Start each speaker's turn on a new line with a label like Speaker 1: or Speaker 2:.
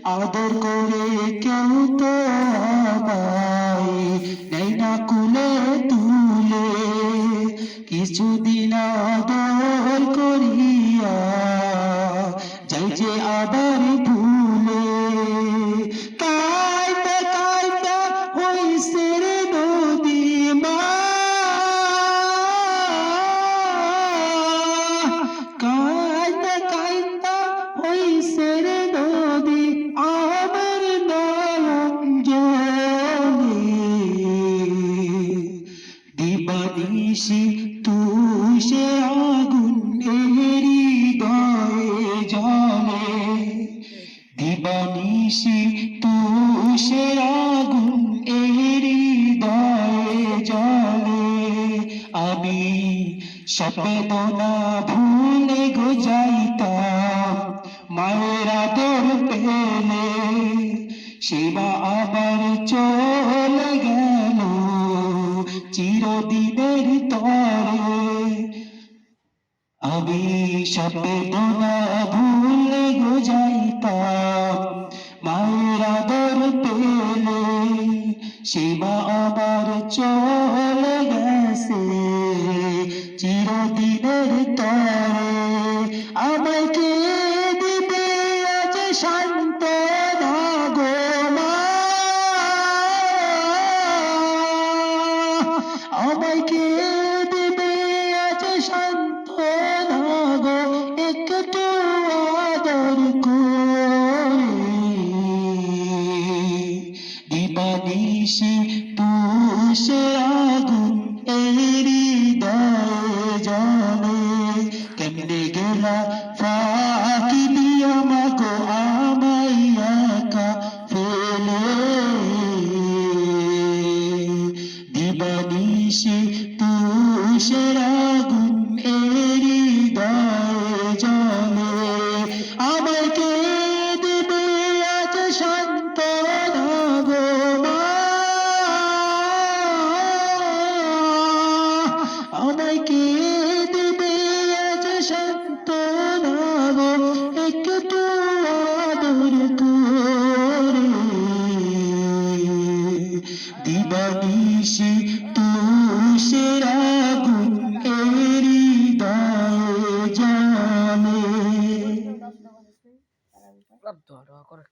Speaker 1: আদর করে কেউ তো আমায় নেয় না কুলে তুলে, কিছুদিন আদর করিয়া যাই যে আবার ভুলে। কাইন্দা কাইন্দা হইছে রে নদী মা, কাইন্দা কাইন্দা হইছে রে নদী আমার নয়ন জলে। দিবানিশি তুষে আগুন হৃদয়ে জ্বলে, দিবানিশি তুষে আগুন হৃদয়ে জ্বলে। আমি সবেদনা ভুলে গো যাইতাম মায়ের আদর পেলে, সেবা আবার চলে গেল চিরদিনের তরে। আমি সবেদনা ভুলে গো যাইতাম মায়ের আদর পেলে, সেবা আবার চলে গেছে চিরদিনের তরে। আমায় কে দিবে আজ সান্ত্বনা গো মা, আমায় কে দিবে আজ সান্ত্বনা গো একটু আদর করে। দিবানিশি তুষে